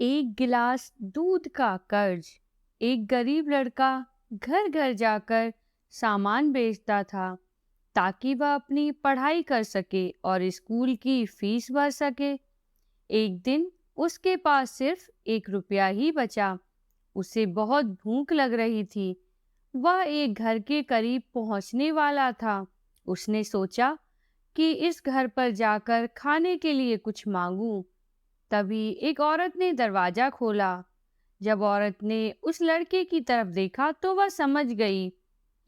एक गिलास दूध का कर्ज। एक गरीब लड़का घर घर जाकर सामान बेचता था ताकि वह अपनी पढ़ाई कर सके और स्कूल की फीस भर सके। एक दिन उसके पास सिर्फ 1 रुपया ही बचा। उसे बहुत भूख लग रही थी। वह एक घर के करीब पहुंचने वाला था। उसने सोचा कि इस घर पर जाकर खाने के लिए कुछ मांगूं। तभी एक औरत ने दरवाजा खोला। जब औरत ने उस लड़के की तरफ देखा तो वह समझ गई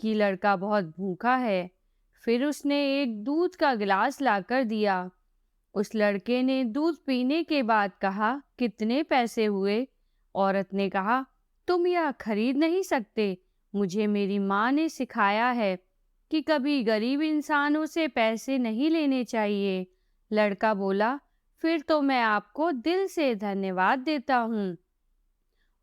कि लड़का बहुत भूखा है। फिर उसने एक दूध का गिलास लाकर दिया। उस लड़के ने दूध पीने के बाद कहा, कितने पैसे हुए? औरत ने कहा, तुम यह खरीद नहीं सकते। मुझे मेरी माँ ने सिखाया है कि कभी गरीब इंसानों से पैसे नहीं लेने चाहिए। लड़का बोला, फिर तो मैं आपको दिल से धन्यवाद देता हूँ,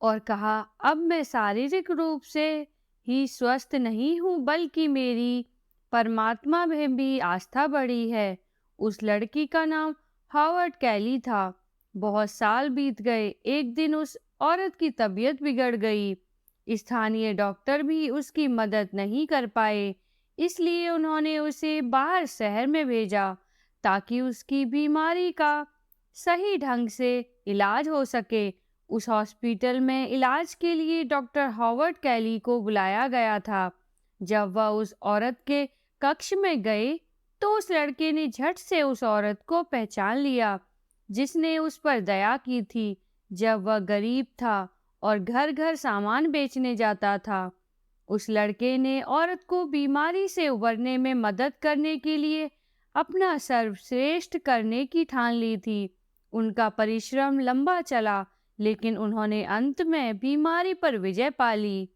और कहा, अब मैं शारीरिक रूप से ही स्वस्थ नहीं हूँ बल्कि मेरी परमात्मा में भी आस्था बढ़ी है। उस लड़की का नाम हॉवर्ड कैली था। बहुत साल बीत गए। एक दिन उस औरत की तबीयत बिगड़ गई। स्थानीय डॉक्टर भी उसकी मदद नहीं कर पाए, इसलिए उन्होंने उसे बाहर शहर में भेजा ताकि उसकी बीमारी का सही ढंग से इलाज हो सके। उस हॉस्पिटल में इलाज के लिए डॉक्टर हॉवर्ड कैली को बुलाया गया था। जब वह उस औरत के कक्ष में गए तो उस लड़के ने झट से उस औरत को पहचान लिया जिसने उस पर दया की थी जब वह गरीब था और घर घर सामान बेचने जाता था। उस लड़के ने औरत को बीमारी से उबरने में मदद करने के लिए अपना सर्वश्रेष्ठ करने की ठान ली थी। उनका परिश्रम लंबा चला, लेकिन उन्होंने अंत में बीमारी पर विजय पा ली।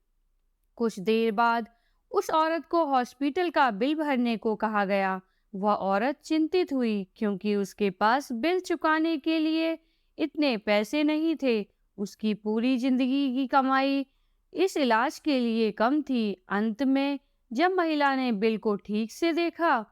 कुछ देर बाद उस औरत को हॉस्पिटल का बिल भरने को कहा गया। वह औरत चिंतित हुई क्योंकि उसके पास बिल चुकाने के लिए इतने पैसे नहीं थे। उसकी पूरी जिंदगी की कमाई इस इलाज के लिए कम थी। अंत में जब महिला ने बिल को ठीक से देखा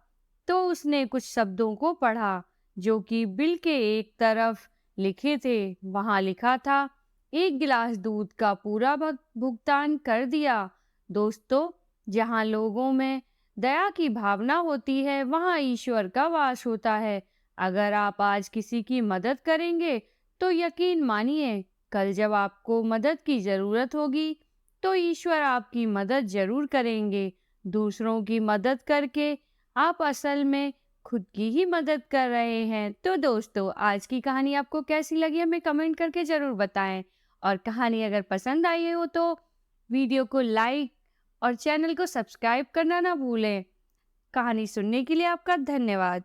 तो उसने कुछ शब्दों को पढ़ा जो कि बिल के एक तरफ लिखे थे। वहां लिखा था, एक गिलास दूध का पूरा भुगतान कर दिया। दोस्तों, जहाँ लोगों में दया की भावना होती है वहाँ ईश्वर का वास होता है। अगर आप आज किसी की मदद करेंगे तो यकीन मानिए कल जब आपको मदद की जरूरत होगी तो ईश्वर आपकी मदद जरूर करेंगे। दूसरों की मदद करके आप असल में खुद की ही मदद कर रहे हैं। तो दोस्तों, आज की कहानी आपको कैसी लगी हमें कमेंट करके जरूर बताएं, और कहानी अगर पसंद आई हो तो वीडियो को लाइक और चैनल को सब्सक्राइब करना ना भूलें। कहानी सुनने के लिए आपका धन्यवाद।